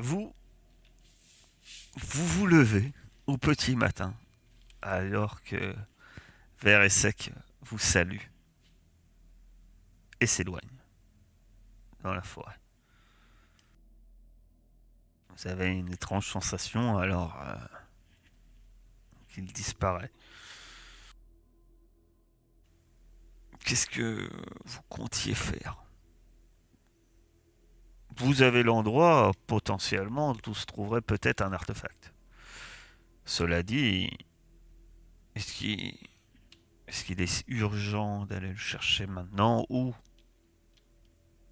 Vous, vous vous levez au petit matin, alors que Vert et Sec vous salue et s'éloigne dans la forêt. Vous avez une étrange sensation alors qu'il disparaît. Qu'est-ce que vous comptiez faire? Vous avez l'endroit potentiellement où se trouverait peut-être un artefact. Cela dit, est-ce qu'il est-ce qu'il est urgent d'aller le chercher maintenant ou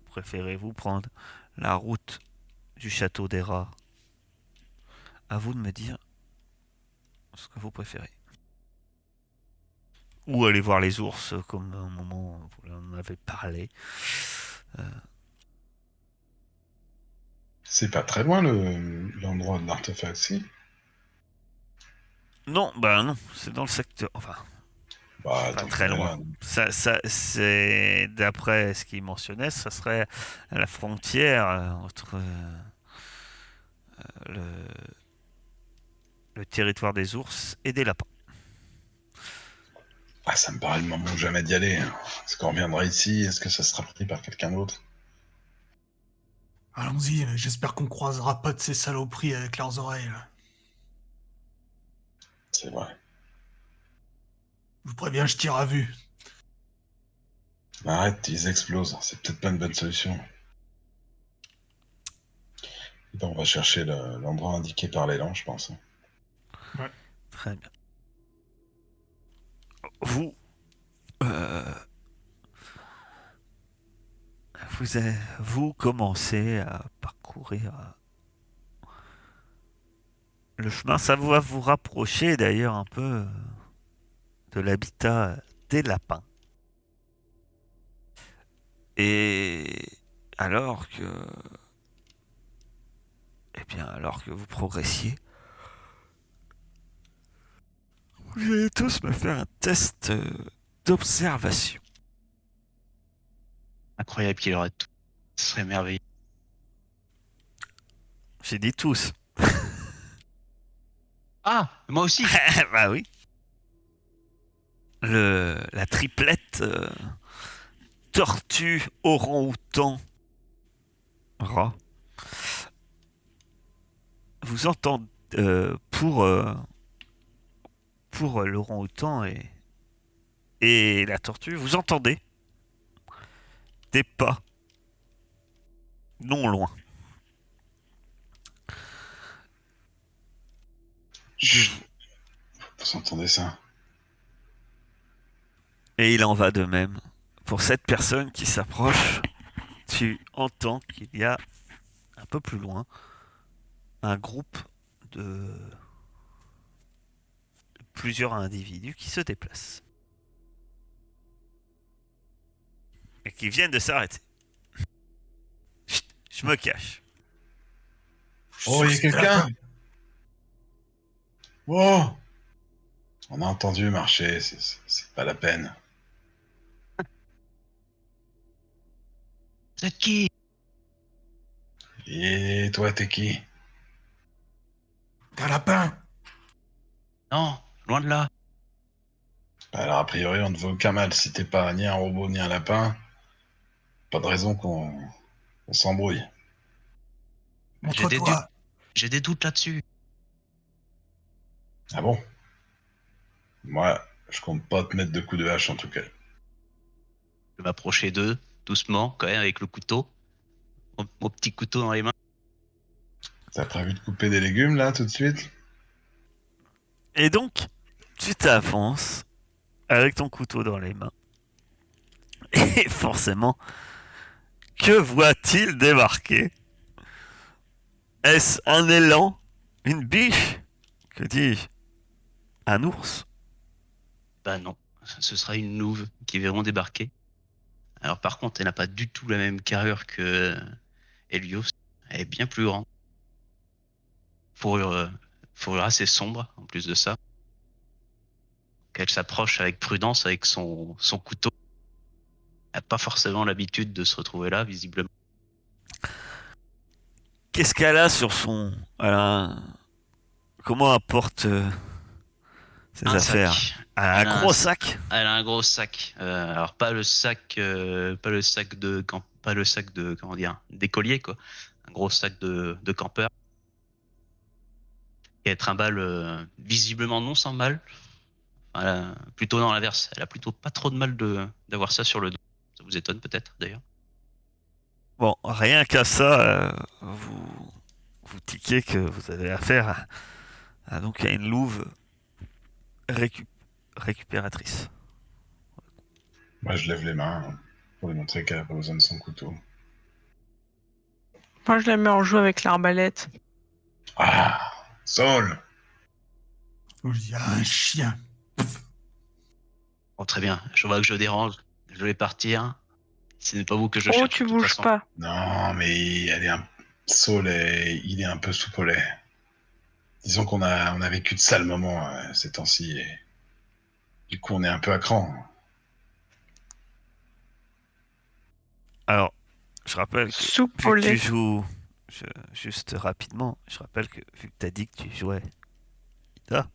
préférez-vous prendre la route du château des rats? À vous de me dire ce que vous préférez. Ou aller voir les ours, comme un moment vous en avez parlé. Euh, C'est pas très loin l'endroit de l'artefact, si. non, bah non, c'est dans le secteur. Enfin, Bah, pas tant très qu'à loin. là. Ça, c'est d'après ce qu'il mentionnait, ça serait à la frontière entre le, le territoire des ours et des lapins. Ah, ça me paraît le moment jamais d'y aller, hein. Est-ce qu'on reviendra ici? Est-ce que ça sera pris par quelqu'un d'autre? Allons-y, j'espère qu'on croisera pas de ces saloperies avec leurs oreilles, là. C'est vrai. Je vous préviens, je tire à vue. Arrête, ils explosent. C'est peut-être pas une bonne solution. Ben, on va chercher l'endroit indiqué par l'élan, je pense. Ouais. Très bien. Vous, euh, vous commencez à parcourir le chemin. Ça va vous rapprocher d'ailleurs un peu de l'habitat des lapins. Et alors que, alors que vous progressiez, vous allez tous me faire un test d'observation. Incroyable qu'il aurait tout. Ce serait merveilleux. J'ai dit tous. Ah, moi aussi. Bah oui. La triplette tortue, orang-outan, rat. Vous entendez pour l'orang-outan et la tortue, vous entendez des pas non loin de Chut, vous. vous entendez ça? Et il en va de même. Pour cette personne qui s'approche, tu entends qu'il y a un peu plus loin un groupe de plusieurs individus qui se déplacent et qui viennent de s'arrêter. Chut, je me cache. Oh, il y a C'est des quelqu'un? lapins. Oh! On a entendu marcher, c'est pas la peine. Vous êtes qui? Et toi, t'es qui? T'es un lapin. Non, loin de là. Alors, a priori, on ne veut aucun mal. Si t'es pas ni un robot ni un lapin, pas de raison qu'on s'embrouille. J'ai des doutes. Montre-toi. J'ai des doutes là-dessus. Ah bon? Moi, je compte pas te mettre de coups de hache en tout cas. Je vais m'approcher d'eux, doucement, quand même, avec le couteau. Mon petit couteau dans les mains. T'as prévu de couper des légumes là tout de suite? Et donc, tu t'avances avec ton couteau dans les mains. Et forcément, que voit-il débarquer? Est-ce un élan? Une biche? Que dis-je? Un ours? Bah non, ce sera une louve qui verront débarquer. Alors par contre, elle n'a pas du tout la même carrure que Helios. Elle est bien plus grande. Fourrure, fourrure assez sombre, en plus de ça. Qu'elle s'approche avec prudence avec son couteau. Elle n'a pas forcément l'habitude de se retrouver là, visiblement. Qu'est-ce qu'elle a sur son... Comment elle porte ses Un affaires? sac. Elle a un Elle a un, gros sac. elle a un gros sac. Alors pas le sac pas le sac de, comment dire, d'écolier, quoi. Un gros sac de campeur. Et elle trimballe visiblement non sans mal. Plutôt dans l'inverse. Elle a plutôt pas trop de mal d'avoir ça sur le dos. Ça vous étonne peut-être d'ailleurs. Bon, rien qu'à ça, vous tiquez que vous avez affaire donc à une louve récu- récupératrice. Moi, je lève les mains pour lui montrer qu'elle a pas besoin de son couteau. Moi, je la mets en jeu avec l'arbalète. Ah, Saul! Je dis, ah, un chien. Bon, très bien. Je vois que je dérange. Je vais partir. Ce n'est pas vous que je Oh, cherche tu de toute bouges façon. pas. Non, mais Saul, il est un peu sous polais. Disons on a vécu de sales moments ces temps-ci et du coup on est un peu à cran. Alors, je rappelle que Soupe vu au que tu lait. joues, juste rapidement, je rappelle que vu que tu as dit que tu jouais Ida,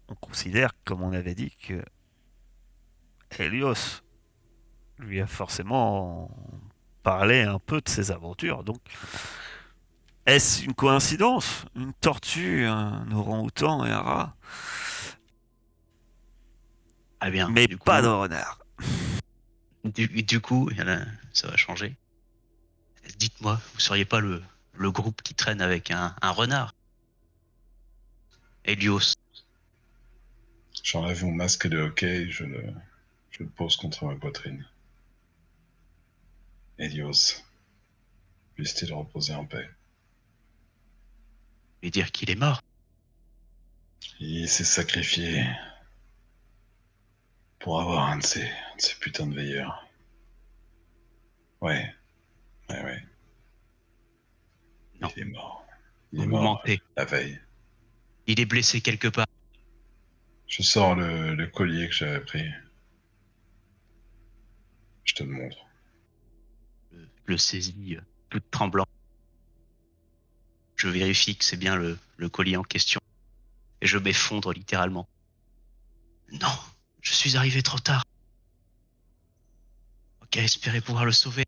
on considère, comme on avait dit, que Helios lui a forcément parlé un peu de ses aventures. Donc, est-ce une coïncidence? Une tortue, un orang-outan et un rat? Ah bien, Mais du pas de coup, renard. ça va changer. Dites-moi, vous seriez pas le groupe qui traîne avec un renard? Helios. J'enlève mon masque de hockey et je le pose contre ma poitrine. Helios, puisse-t-il reposer en paix. Et dire qu'il est mort. Il s'est sacrifié pour avoir un de ces putains de veilleurs. Ouais, ouais. Non, Il est mort. Il est vous mort mentez. la veille. Il est blessé quelque part. Je sors le collier que j'avais pris. Je te le montre. Le saisit tout tremblant. Je vérifie que c'est bien le collier en question. Et je m'effondre littéralement. Non, je suis arrivé trop tard. Ok, espérez pouvoir le sauver.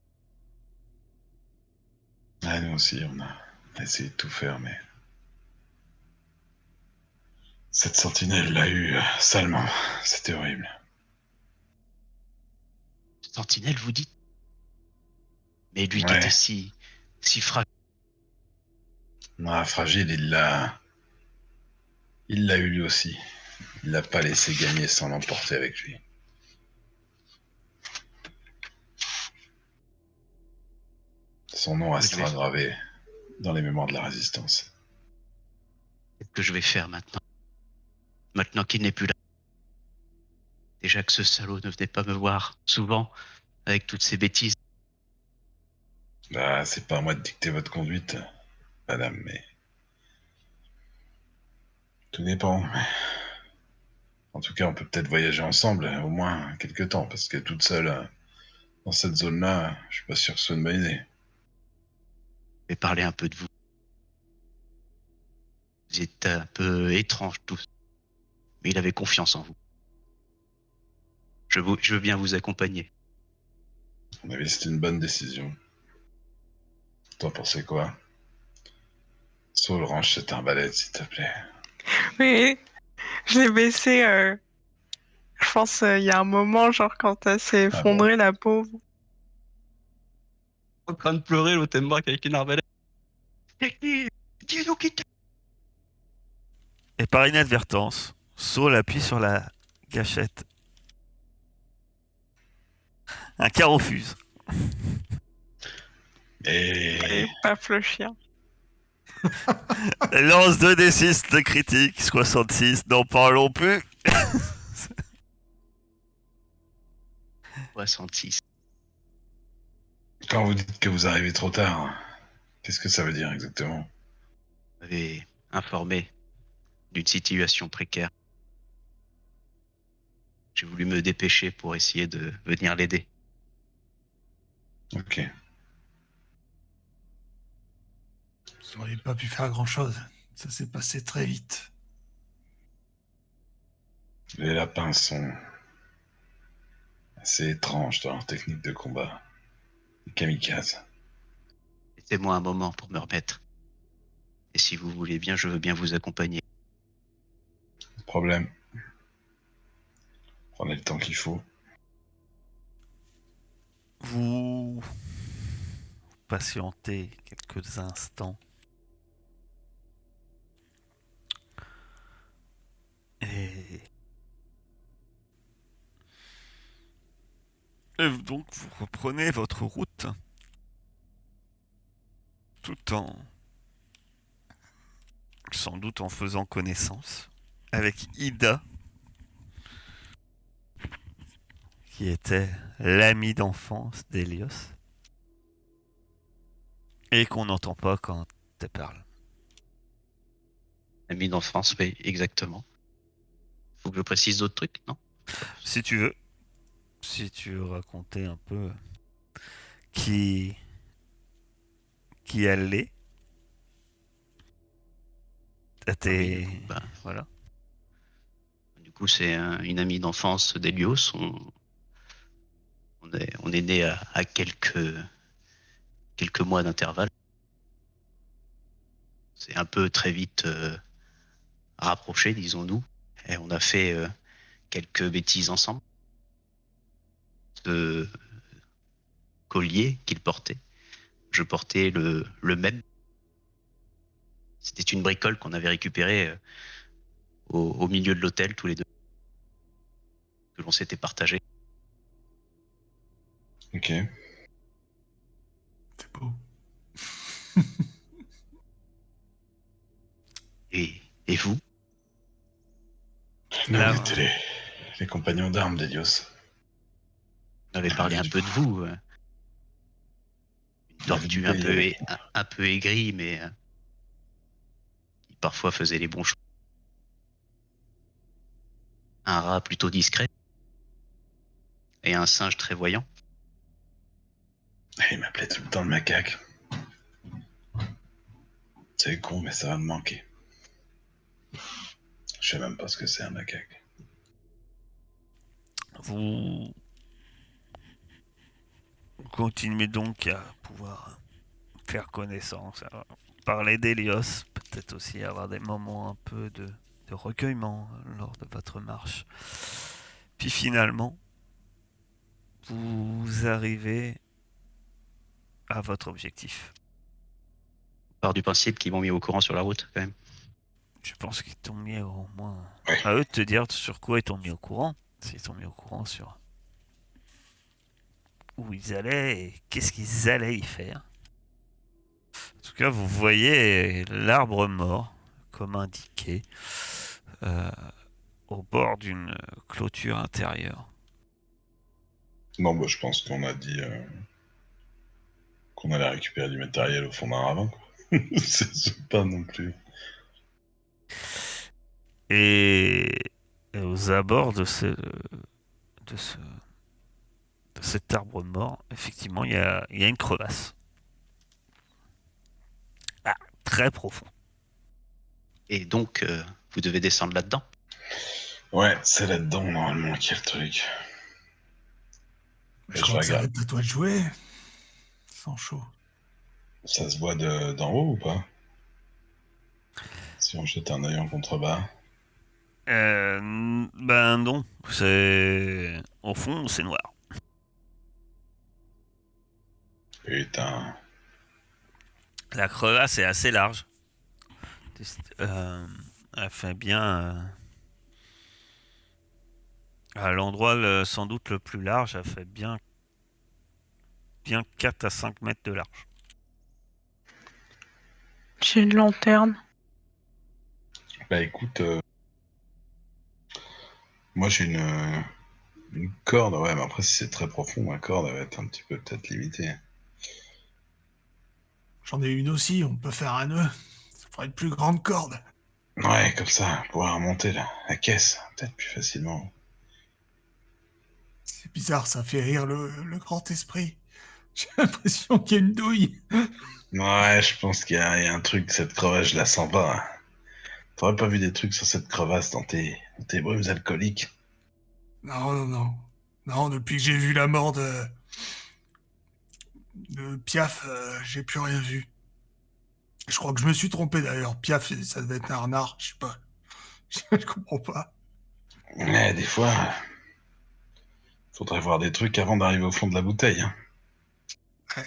Ah, nous aussi, on a essayé de tout faire, mais cette sentinelle l'a eu salement. C'était horrible. Sentinelle, vous dites? Mais lui qui était Ouais, si fragile. non, fragile, il l'a eu lui aussi. Il l'a pas laissé gagner sans l'emporter avec lui. Son nom restera gravé dans les mémoires de la résistance. Qu'est-ce que je vais faire maintenant? Maintenant qu'il n'est plus là. Déjà que ce salaud ne venait pas me voir souvent avec toutes ces bêtises. Bah, c'est pas à moi de dicter votre conduite, madame, mais tout dépend. En tout cas, on peut peut-être voyager ensemble, au moins quelques temps, parce que toute seule, dans cette zone-là, je suis pas sûr que ce soit une bonne idée. Je vais parler un peu de vous. Vous êtes un peu étranges tous. Mais il avait confiance en vous. Je veux bien vous accompagner. À mon avis, c'était une bonne décision. T'en pensais quoi? Saul, range cette arbalète, s'il te plaît. Oui, je l'ai baissé. Je pense il y a un moment, genre quand elle s'est Ah bon? effondrée, la pauvre. En train de pleurer, l'autre marque avec une arbalète. Dis-nous qui Et par inadvertance, Saul appuie sur la gâchette. Un carreau fuse. Et Et paf le chien. Lance 2d6 de critique, 66, n'en parlons plus. 66. quand vous dites que vous arrivez trop tard, qu'est-ce que ça veut dire exactement? Vous m'avez informé d'une situation précaire. J'ai voulu me dépêcher pour essayer de venir l'aider. Ok. Vous n'auriez pas pu faire grand-chose. Ça s'est passé très vite. Les lapins sont assez étranges dans leur technique de combat. Les kamikazes. Laissez-moi un moment pour me remettre. Et si vous voulez bien, je veux bien vous accompagner. Problème. Prenez le temps qu'il faut. Vous patientez quelques instants. Et donc vous reprenez votre route tout en sans doute en faisant connaissance avec Ida qui était l'ami d'enfance d'Hélios et qu'on n'entend pas quand elle parle. Ami d'enfance, oui, exactement. Faut que je précise d'autres trucs, non? Si tu veux. Si tu veux raconter un peu qui elle est. Oui, du coup, Voilà. Du coup, c'est une amie d'enfance d'Hélios. On est né à quelques mois d'intervalle. C'est un peu très vite rapproché, disons-nous. Et on a fait quelques bêtises ensemble. Ce collier qu'il portait, je portais le même. C'était une bricole qu'on avait récupérée au milieu de l'hôtel, tous les deux, que l'on s'était partagé. Ok. C'est beau. Et vous? Nous, Là, on était les compagnons d'armes d'Hélios. On avait parlé un peu de vous. Une On avait tortue du pays un peu aigrie, mais qui parfois faisait les bons choix. Un rat plutôt discret. Et un singe très voyant. Il m'appelait tout le temps le macaque. C'est con, mais ça va me manquer. Je sais même pas ce que c'est un macaque. vous continuez donc à pouvoir faire connaissance, à parler d'Hélios, peut-être aussi avoir des moments un peu de recueillement lors de votre marche. Puis finalement, vous arrivez à votre objectif. On part du principe qu'ils m'ont mis au courant sur la route, quand même. Je pense qu'ils t'ont mis au moins... Ouais. À eux de te dire sur quoi ils t'ont mis au courant. S'ils t'ont mis au courant sur où ils allaient et qu'est-ce qu'ils allaient y faire. En tout cas, vous voyez l'arbre mort, comme indiqué, euh, au bord d'une clôture intérieure. Non, bah, je pense qu'on a dit qu'on allait récupérer du matériel au fond d'un ravin, quoi. C'est pas non plus. Et aux abords de cet arbre mort, effectivement, il y a une crevasse. Ah, très profond. Et donc, vous devez descendre là-dedans. Ouais, c'est là-dedans, normalement, qu'il y a le truc. Mais Et je je crois que ça va regarde. être à toi de jouer. Sans chaud. Ça se voit d'en haut ou pas? Si on jette un œil en contrebas. Ben non, c'est... Au fond, c'est noir. Putain. La crevasse est assez large. Euh, Elle fait bien... à l'endroit sans doute le plus large, elle fait bien 4 à 5 mètres de large. J'ai une lanterne. Bah écoute, moi j'ai une corde, ouais, mais après si c'est très profond, ma corde elle va être un petit peu peut-être limitée. J'en ai une aussi, on peut faire un nœud. Ça fera une plus grande corde. Ouais, comme ça, pouvoir remonter la caisse, peut-être plus facilement. C'est bizarre, ça fait rire le grand esprit. J'ai l'impression qu'il y a une douille. Ouais, je pense qu'il y a un truc, cette crevasse, je la sens pas. T'aurais pas vu des trucs sur cette crevasse dans tes brumes alcooliques? Non, non, non. Non, depuis que j'ai vu la mort de Piaf, j'ai plus rien vu. Je crois que je me suis trompé d'ailleurs. Piaf, ça devait être un renard, je sais pas. Je comprends pas. Mais des fois, faudrait voir des trucs avant d'arriver au fond de la bouteille. Hein. Ouais.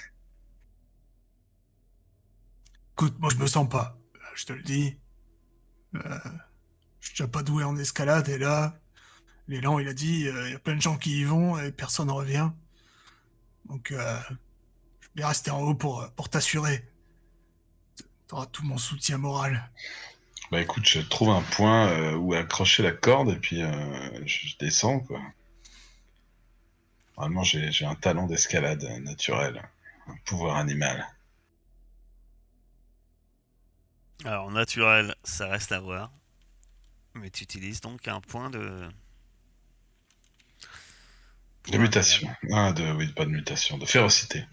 Écoute, moi je me sens pas. Je te le dis. Euh, je suis déjà pas doué en escalade et là, l'élan il a dit, il y a plein de gens qui y vont et personne ne revient. Donc je vais rester en haut pour t'assurer. T'auras tout mon soutien moral. Bah écoute, je trouve un point où accrocher la corde et puis je descends, quoi. Vraiment, j'ai un talent d'escalade naturel, un pouvoir animal. Alors, naturel, ça reste à voir. Mais tu utilises donc un point De point animal. mutation. Ah, oui, pas de mutation, de férocité.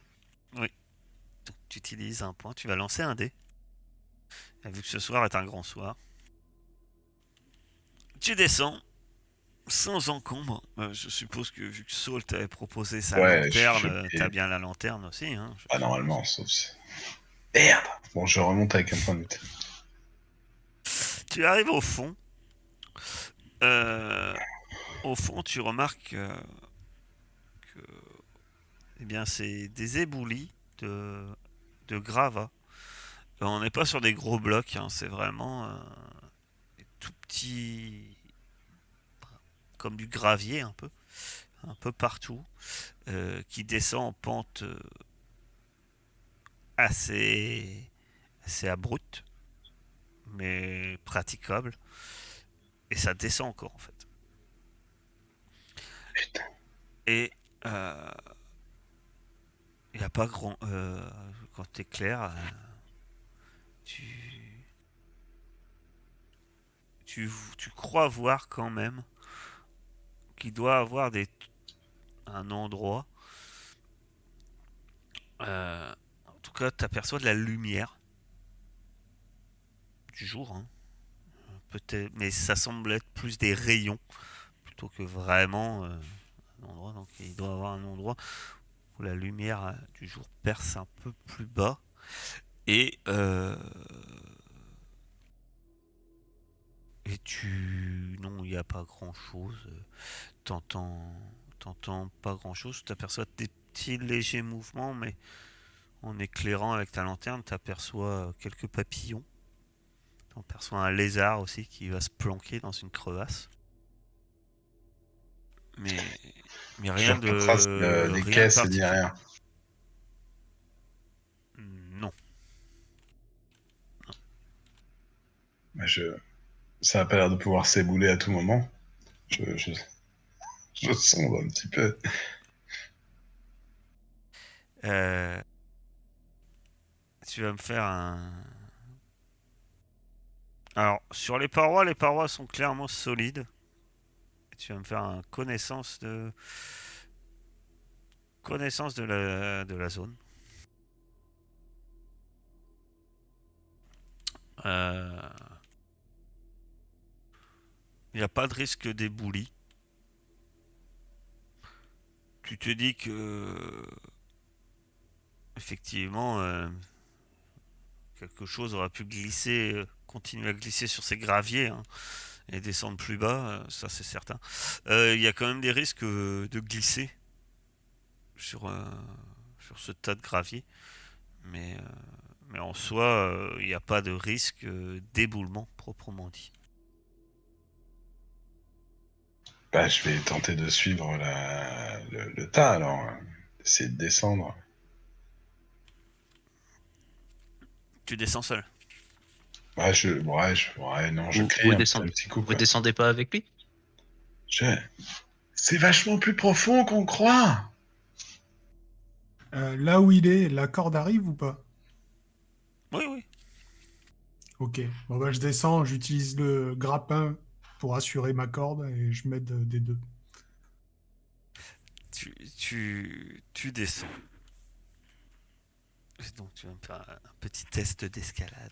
Oui. Donc, tu utilises un point. Tu vas lancer un dé. Et vu que ce soir est un grand soir, tu descends sans encombre. Je suppose que vu que Saul t'avait proposé sa Ouais, lanterne, t'as et bien la lanterne aussi. Hein, pas normalement, sauf si... Merde. Bon, je remonte avec un point de mutation. Tu arrives au fond. Euh, Au fond, tu remarques que eh bien, c'est des éboulis de gravats. On n'est pas sur des gros blocs, hein, c'est vraiment des tout petits, comme du gravier un peu partout, qui descend en pente assez, assez abrupte, mais praticable. Et ça descend encore en fait. Putain. Et il n'y a pas grand. Quand t'es clair, tu, tu crois voir quand même qu'il doit avoir un endroit. En tout cas, tu aperçois de la lumière du jour, hein. Peut-être, mais ça semble être plus des rayons plutôt que vraiment un endroit. Donc, il doit y avoir un endroit où la lumière du jour perce un peu plus bas. Et, et non, il n'y a pas grand-chose. T'entends, t'entends pas grand-chose. Tu aperçois des petits légers mouvements, mais en éclairant avec ta lanterne, tu aperçois quelques papillons. Tu aperçois un lézard aussi qui va se planquer dans une crevasse. Mais, mais Je fais pas trace des rien de caisses ni particulier. rien. Non. Mais ça a pas l'air de pouvoir s'ébouler à tout moment. Je, je, je sonde un petit peu. Euh, Tu vas me faire un. Alors, sur les parois sont clairement solides. Tu vas me faire un connaissance de la zone. Il n'y a pas de risque d'éboulis. Tu te dis que effectivement quelque chose aurait pu glisser, continuer à glisser sur ces graviers, hein, et descendre plus bas, ça c'est certain. Il y a quand même des risques de glisser sur, sur ce tas de gravier, mais, euh, mais en soi, il n'y a pas de risque d'éboulement proprement dit. Bah, je vais tenter de suivre le tas, alors. Essayer de descendre. Tu descends seul. Ouais, non, je crie Vous un petit coup, vous quoi. descendez pas avec lui? Je- C'est vachement plus profond qu'on croit. Là où il est, la corde arrive ou pas? Oui, oui. Ok. Bon bah je descends, j'utilise le grappin pour assurer ma corde et je m'aide des deux. Tu descends. Donc tu vas me faire un petit test d'escalade.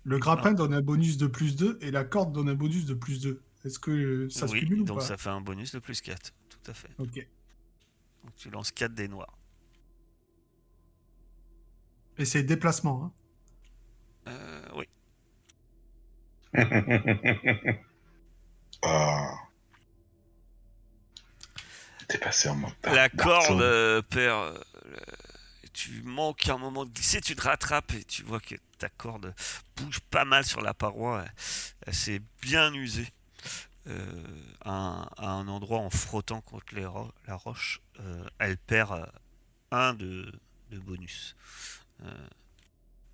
Le grappin donne un bonus de +2 et la corde donne un bonus de +2. Est-ce que ça se Oui, cumule ou donc pas? ça fait un bonus de +4. Tout à fait. Ok. Donc tu lances 4 dés noirs. Et c'est déplacement, hein. Oui. Ah. T'es passé en mode La Dark Souls. corde perd. Tu manques un moment de glisser, tu te rattrapes et tu vois que ta corde bouge pas mal sur la paroi. Elle s'est bien usée à un endroit en frottant contre la roche. Elle perd un de bonus.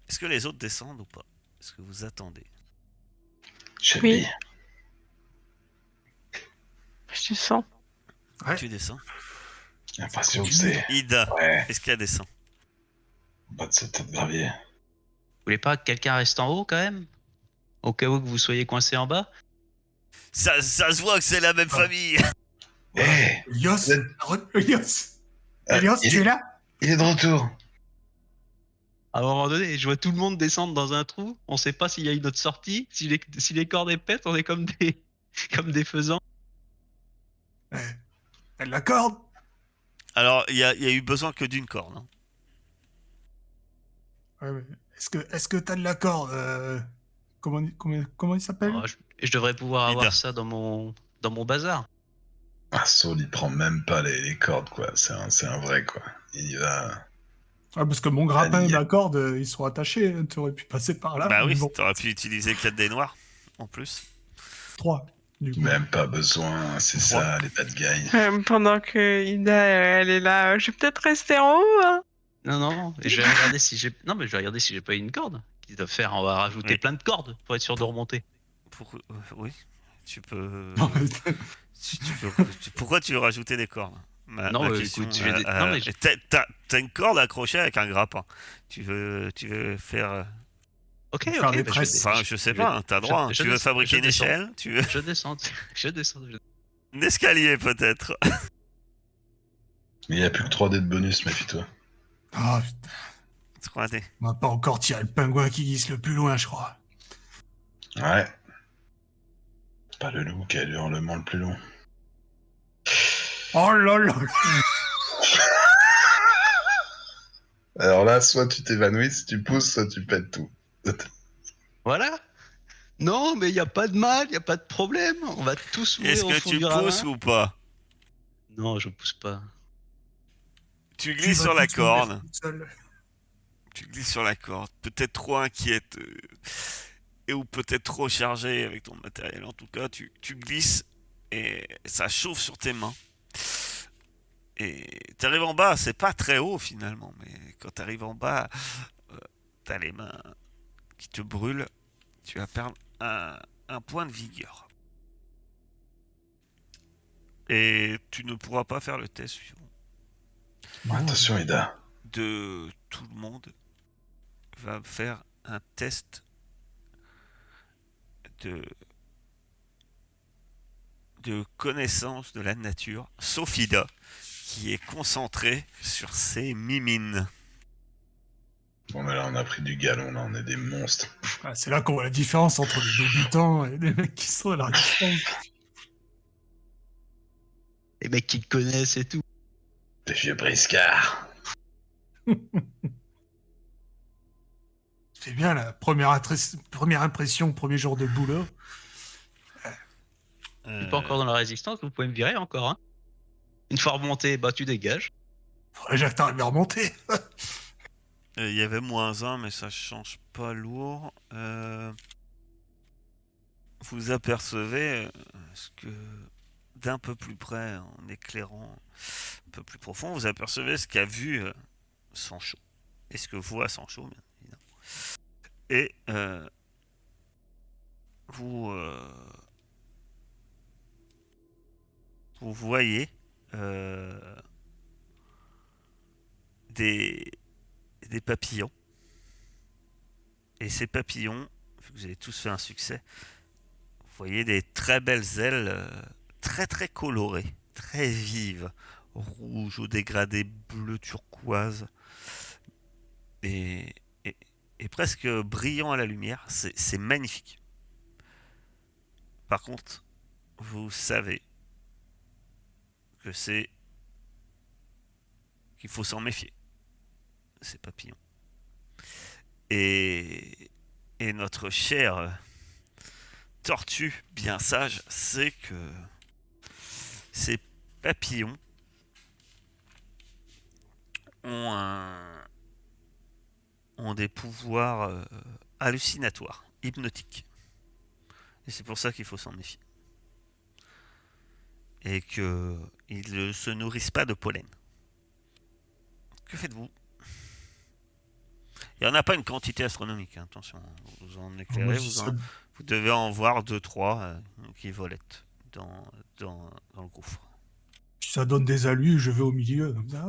Est-ce que les autres descendent ou pas? Est-ce que vous attendez? J'aime Oui. bien. Je sens. Ouais. Tu descends. J'ai l'impression que continue. c'est. Ida, Ouais, est-ce qu'elle descend? en bas de cette tête de gravier. Vous voulez pas que quelqu'un reste en haut quand même? Au cas où que vous soyez coincé en bas? Ça se voit que c'est la même Ah. famille. Eh Elios, Elios, Ah, Elios, il tu es est- là? Il est de retour. À un moment donné, je vois tout le monde descendre dans un trou. On sait pas s'il y a une autre sortie. Si les cordes pètent, on est comme des, comme des faisans. Eh, elle la corde? Alors, il y a eu besoin que d'une corde. Hein. Ouais, mais est-ce que t'as de la corde? Comment il s'appelle? Oh, je devrais pouvoir Ida. avoir ça dans mon bazar. Ah, Saul, il prend même pas les cordes, quoi. C'est un vrai, quoi. Il y va. Ah, parce que mon grappin et Allez, ma corde, ils sont attachés, hein. Tu aurais pu passer par là. Bah Mais oui, bon, t'aurais pu utiliser 4 dés noirs en plus. 3, du coup. Même pas besoin, c'est Trois. ça, les bad guys. Pendant que Ida, elle est là, je vais peut-être rester en haut, hein. Non, non, je vais regarder si j'ai. Non, mais je vais regarder si j'ai pas une corde. Qu'ils doivent faire, on va rajouter Oui. plein de cordes pour être sûr de remonter. Oui, tu peux. Non, mais- Pourquoi tu veux rajouter des cordes? Non, Ma mais question. écoute, non, mais T'as une corde accrochée avec un grappin. Tu veux faire. ok, Faire ok. des bah, tresses. Enfin, je sais pas, hein, t'as droit. Hein. Tu veux fabriquer une descends. échelle? Tu veux Je descends, je descends. un escalier peut-être? Mais il y a plus que 3 dés de bonus, méfie-toi. Ah, putain, 3 dés. on va pas encore tirer le pingouin qui glisse le plus loin, je crois. Ouais. Pas le loup qui a le hurlement le plus long. Oh là là! Alors là, soit tu t'évanouis, si tu pousses, soit tu pètes tout. Voilà. Non, mais il n'y a pas de mal, il n'y a pas de problème. On va tous Est-ce mourir au que fond tu du ravin. pousses ou pas? Non, je pousse pas. Tu Tu glisses vas sur la tous mourir corde. tout seul. Tu glisses sur la corde. Peut-être trop inquiète. Et ou peut-être trop chargé avec ton matériel. En tout cas, tu glisses et ça chauffe sur tes mains. Et t'arrives en bas, c'est pas très haut finalement, mais quand t'arrives en bas, t'as les mains qui te brûlent. Tu vas perdre un point de vigueur. Et tu ne pourras pas faire le test suivant. Attention, Ida. De tout le monde va faire un test de connaissance de la nature, sauf Ida, qui est concentrée sur ses mimines. Bon, mais là, on a pris du galon, là, on est des monstres. Ah, c'est là qu'on voit la différence entre les débutants et les mecs qui sont à la distance. Les mecs qui te connaissent et tout. Des vieux briscards. C'est bien la première impression, premier jour de boulot. Je suis pas encore dans la résistance, vous pouvez me virer encore. Hein. Une fois remonté, bah tu dégages. Faudrait déjà que t'arrives à remonter. Il y avait -1, mais ça change pas lourd. Vous apercevez ce que d'un peu plus près, en éclairant un peu plus profond, vous apercevez ce qu'a vu Sancho. Et ce que voit Sancho, bien évidemment. Et vous voyez des papillons. Et ces papillons, vu que vous avez tous fait un succès, vous voyez des très belles ailes, très très colorées, très vives, rouge au dégradé bleu turquoise et, et- et presque brillant à la lumière. C'est magnifique. Par contre, vous savez que c'est qu'il faut s'en méfier, ces papillons. Et, et notre cher tortue bien sage sait que ces papillons ont, ont des pouvoirs hallucinatoires, hypnotiques. Et c'est pour ça qu'il faut s'en méfier. Et qu'ils ne se nourrissent pas de pollen. Que faites-vous? Il n'y en a pas une quantité astronomique, hein, attention. Vous en Moi, éclairez, si ça, vous devez en voir 2-3 qui volettent dans le gouffre. si ça donne des alus, je vais au milieu. Comme ça,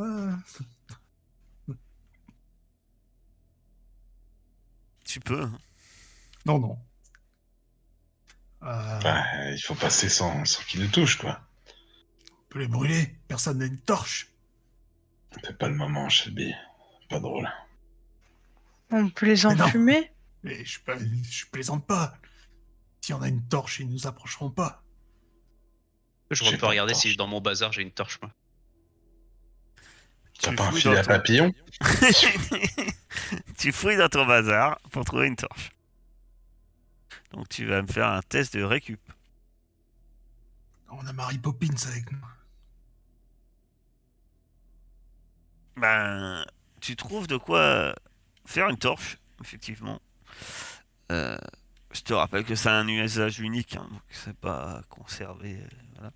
Tu peux, hein. Non, non. Il faut passer sans qu'ils nous touchent, quoi. On peut les brûler. Personne n'a une torche. C'est pas le moment, Shelby. Pas drôle. On peut les Mais non. enfumer? Mais je plaisante pas. Si on a une torche, ils nous approcheront pas. Je J'ai peux pas de regarder torche. si dans mon bazar j'ai une torche, moi. T'as Tu pas un fouilles filet dans à ton- papillon? Tu fouilles dans ton bazar pour trouver une torche. Donc tu vas me faire un test de récup. On a Mary Poppins avec nous. Ben, tu trouves de quoi faire une torche, effectivement. Euh, je te rappelle que c'est un usage unique, hein, donc c'est pas conservé. Voilà.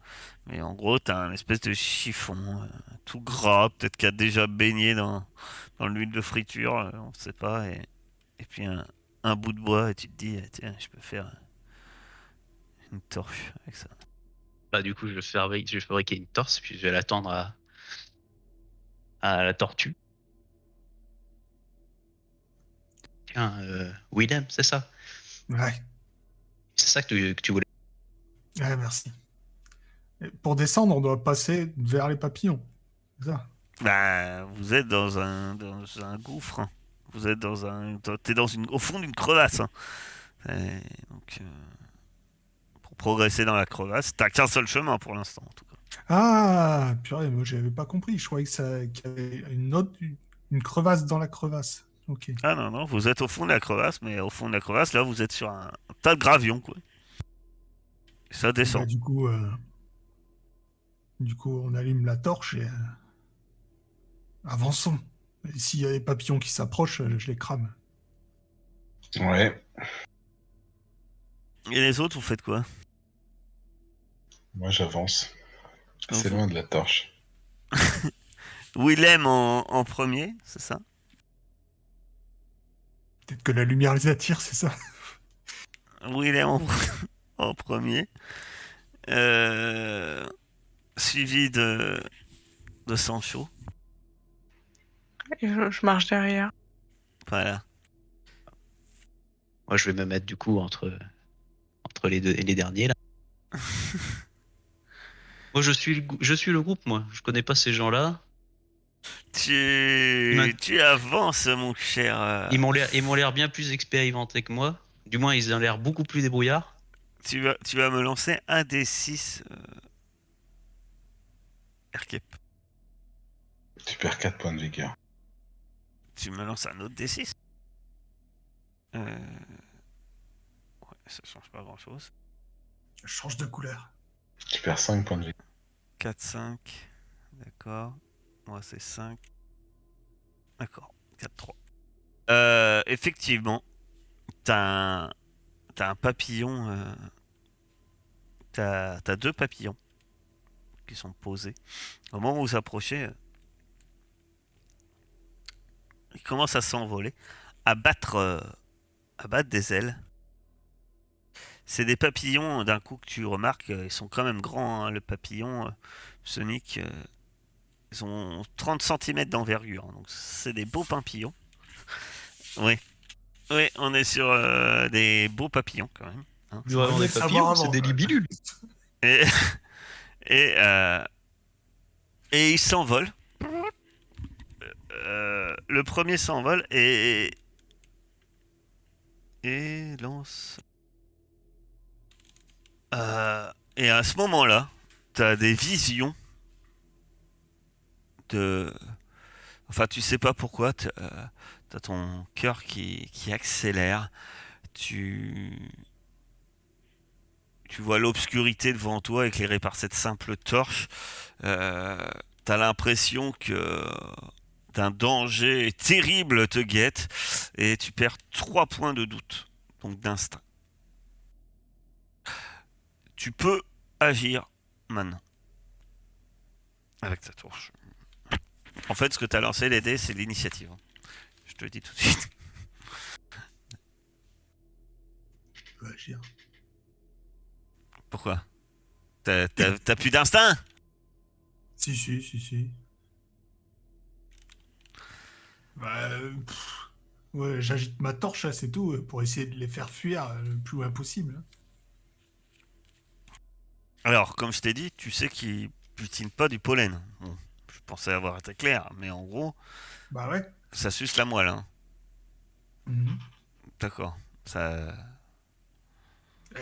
Mais en gros, t'as un espèce de chiffon tout gras, peut-être qu'il a déjà baigné dans l'huile de friture, on sait pas. Et puis un bout de bois, et tu te dis, tiens, je peux faire une torche avec ça. Bah, du coup, je vais fabriquer une torche, puis je vais l'attendre à la tortue. Tiens, Willem, c'est ça? Ouais, C'est ça que tu voulais? ouais, merci. Et pour descendre, on doit passer vers les papillons. C'est ça. Bah, vous êtes dans un gouffre, hein. Vous êtes t'es au fond d'une crevasse, hein. Donc, pour progresser dans la crevasse, t'as qu'un seul chemin pour l'instant, en tout cas. Ah, purée, moi j'avais pas compris. Je croyais qu'il y avait une crevasse dans la crevasse. Ok. Ah non, non, vous êtes au fond de la crevasse, mais au fond de la crevasse, là, vous êtes sur un tas de gravions, quoi. Et ça Bah, descend. du coup, on allume la torche et avançons. Et s'il y a des papillons qui s'approchent, je les crame. Ouais. Et les autres, vous faites quoi? Moi, j'avance. C'est Vous- loin de la torche. Willem en premier, c'est ça? Peut-être que la lumière les attire, c'est ça? Willem en premier. Euh, Suivi de Sancho. Et je marche derrière. Voilà. Moi, je vais me mettre du coup entre les deux et les derniers là. Moi, je suis le groupe, moi. Je connais pas ces gens-là. Tu avances, mon cher. Ils m'ont l'air bien plus expérimentés que moi. Du moins, ils ont l'air beaucoup plus débrouillards. Tu vas me lancer un des 6 Erkep. Tu perds 4 points de vigueur. Tu me lances un autre des 6. Ouais, ça change pas grand chose. Je change de couleur. Tu perds 5 points de vigueur. 4, 5. D'accord. Moi, c'est 5. D'accord. 4, 3. Effectivement, t'as un papillon. T'as 2 papillons qui sont posés. Au moment où vous approchez, ils commencent à s'envoler, à battre des ailes. C'est des papillons, d'un coup, que tu remarques, ils sont quand même grands, hein, le papillon Sonic. Ils ont 30 cm d'envergure, donc c'est des beaux papillons. Oui, oui, on est sur des beaux papillons quand même, hein. J'aurais aimé le savoir avant. libilules. Et, et et il s'envole. Le premier s'envole et lance. Et à ce moment-là, t'as des visions de. Enfin, tu sais pas pourquoi. T'as ton cœur qui accélère. Tu tu vois l'obscurité devant toi éclairée par cette simple torche. Euh, T'as l'impression que d'un danger terrible te guette et tu perds 3 points de doute, donc d'instinct. Tu peux agir maintenant avec ta torche. En fait, ce que tu as lancé, les dés, c'est l'initiative. Je te le dis tout de suite. Je peux agir. Pourquoi? T'as plus d'instinct? Si. Bah, ouais, j'agite ma torche, là, c'est tout, pour essayer de les faire fuir le plus loin possible. Alors, comme je t'ai dit, tu sais qu'ils butinent pas du pollen. Bon, je pensais avoir été clair, mais en gros, Bah ouais. ça suce la moelle. Hein. Mhm. D'accord. Ça.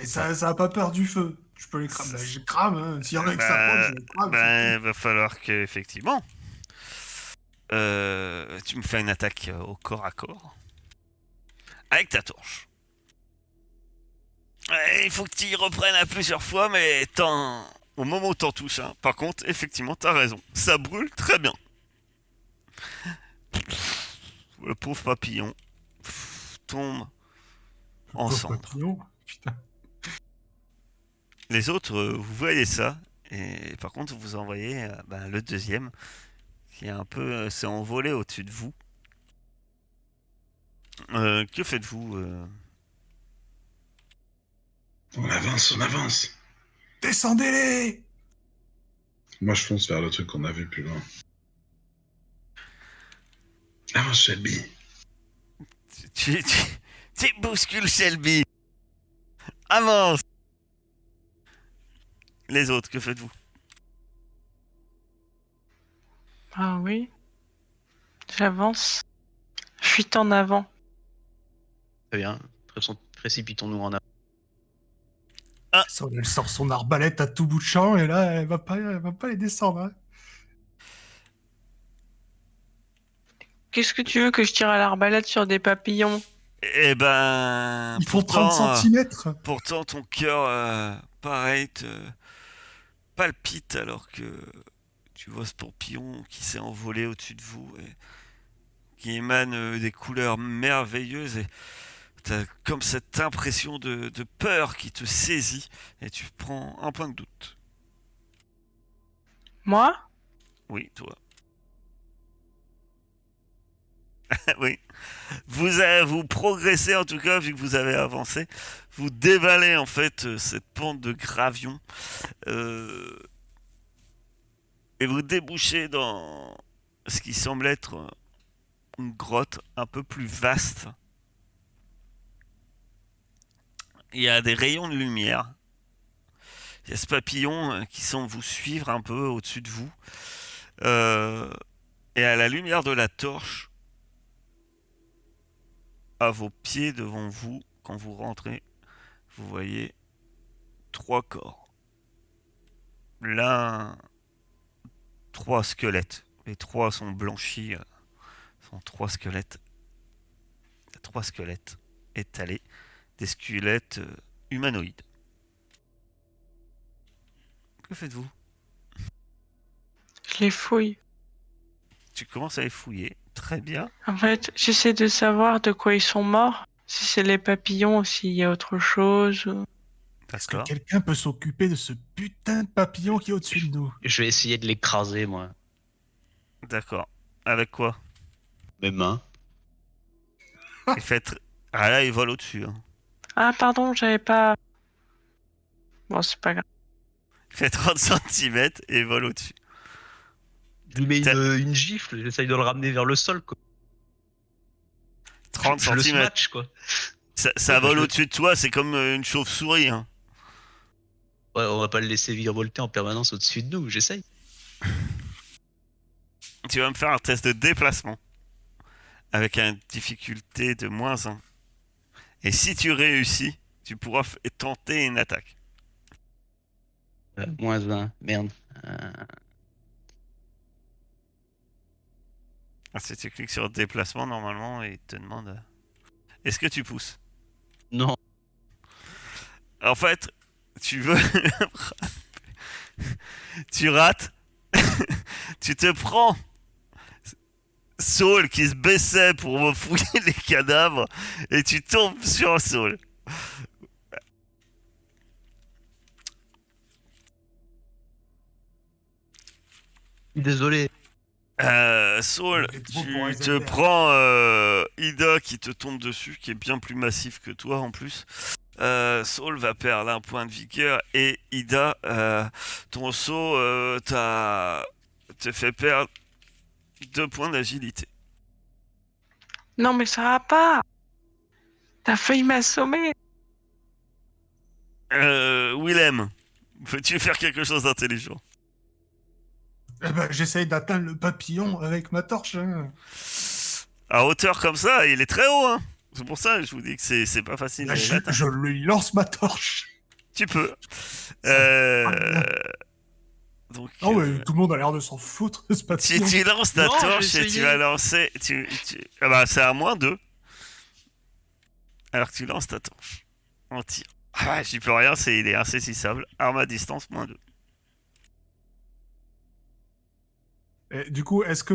Et ça a pas peur du feu. Je peux les cramer. Là, je crame, hein. S'il y en a qui s'approchent, Bah, je les crame. bah, il va falloir que, effectivement, tu me fais une attaque au corps à corps avec ta torche. Ouais, il faut que tu y reprennes à plusieurs fois, mais au moment où t'en touches, hein, par contre, effectivement, t'as raison. Ça brûle très bien. Le pauvre papillon tombe Le en pauvre cendres. papillon. Putain. Les autres, vous voyez ça, et par contre, vous en voyez le deuxième qui est un peu s'est envolé au-dessus de vous. Que faites-vous On avance, on avance. Descendez-les! Moi, je fonce vers le truc qu'on a vu plus loin. Avance, Shelby. Tu bouscules Shelby. Avance. Les autres, que faites-vous? Ah oui. J'avance. Fuite en avant. Très bien. Précipitons-nous en avant. Elle sort son arbalète à tout bout de champ et là, elle va pas les descendre. Hein. Qu'est-ce que tu veux que je tire à l'arbalète sur des papillons? Eh ben, Ils font 30 centimètres. Pourtant, ton cœur, pareil, te palpite alors que tu vois ce papillon qui s'est envolé au-dessus de vous et qui émane des couleurs merveilleuses et t'as comme cette impression de peur qui te saisit et tu prends un point de doute. Moi? Oui, toi. Oui. Vous progressez en tout cas, vu que vous avez avancé. Vous dévalez en fait cette pente de gravion. euh, et vous débouchez dans ce qui semble être une grotte un peu plus vaste. Il y a des rayons de lumière. Il y a ce papillon qui semble vous suivre un peu au-dessus de vous. Euh, et à la lumière de la torche, à vos pieds devant vous, quand vous rentrez, vous voyez 3 corps. L'un, 3 squelettes. Les 3 sont blanchis. Sont 3 squelettes. 3 squelettes étalés. Des squelettes humanoïdes. Que faites-vous? Je les fouille. Tu commences à les fouiller. Très bien. En fait, j'essaie de savoir de quoi ils sont morts. Si c'est les papillons ou s'il y a autre chose. Est-ce que D'accord. quelqu'un peut s'occuper de ce putain de papillon qui est au-dessus de nous? Je vais essayer de l'écraser, moi. D'accord. Avec quoi? Mes mains. Il fait... Ah là, il vole au-dessus. Hein. Ah, pardon, j'avais pas. Bon, c'est pas grave. Il fait 30 cm et il vole au-dessus. Je lui mets T'as- une gifle, j'essaye de le ramener vers le sol, quoi. 30 Je le cm. smatch, quoi. Ça vole au-dessus de toi, c'est comme une chauve-souris. Hein. Ouais, on va pas le laisser virevolter en permanence au-dessus de nous, j'essaye. Tu vas me faire un test de déplacement avec une difficulté de -1. Et si tu réussis, tu pourras tenter une attaque. -20, merde. Si tu cliques sur déplacement, normalement, il te demande est-ce que tu pousses? Non. En fait, tu veux. Tu rates. Tu te prends Saul qui se baissait pour fouiller les cadavres et tu tombes sur Saul. Désolé. Saul, Il est trop pour tu les te affaires. prends Ida qui te tombe dessus, qui est bien plus massif que toi en plus. Saul va perdre un point de vigueur et Ida, ton saut te fait perdre 2 points d'agilité. Non, mais ça va pas. T'as failli m'assommer. Willem, veux-tu faire quelque chose d'intelligent? Eh ben, j'essaye d'atteindre le papillon avec ma torche. Hein. À hauteur comme ça, il est très haut, hein. C'est pour ça que je vous dis que c'est pas facile Là, de l'atteindre. je lui lance ma torche. Tu peux. Ça Donc, Ah ouais, tout le monde a l'air de s'en foutre de ce papillon. tu lances ta Non, torche j'ai et tu essayé. vas lancer. Ah bah, c'est à -2. Alors que tu lances ta torche. En tir. Ah, j'y peux rien, il est insaisissable. Arme à distance, -2. Et du coup, est-ce que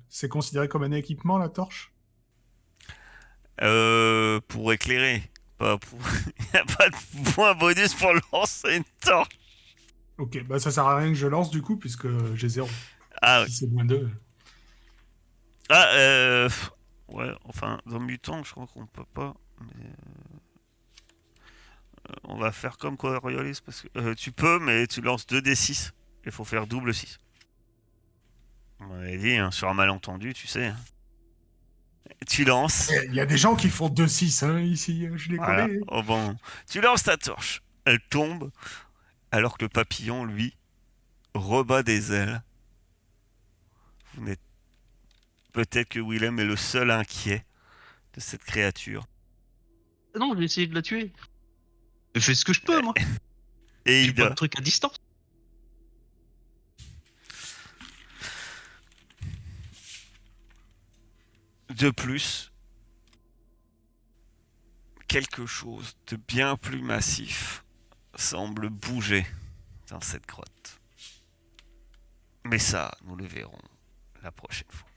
c'est considéré comme un équipement, la torche? Pour éclairer. Pas pour. Y a pas de point bonus pour lancer une torche. Ok, bah ça sert à rien que je lance du coup, puisque j'ai 0. Ah, Si c'est -2. ah ouais, enfin, dans Mutant, je crois qu'on peut pas. Mais, on va faire comme Coriolis parce que tu peux, mais tu lances 2d6. Il faut faire double 6. On m'avait dit, hein, sur un malentendu, tu sais. Hein. Tu lances. Il y a des gens qui font 2-6 hein, ici, je les Voilà. connais. Oh bon. Tu lances ta torche. Elle tombe, alors que le papillon, lui, rebat des ailes. Vous n'êtes... Peut-être que Willem est le seul inquiet de cette créature. Non, j'ai essayé de la tuer. Je fais ce que je peux, moi. Et J'ai pas Ida. de truc à distance. De plus, quelque chose de bien plus massif semble bouger dans cette grotte. Mais ça, nous le verrons la prochaine fois.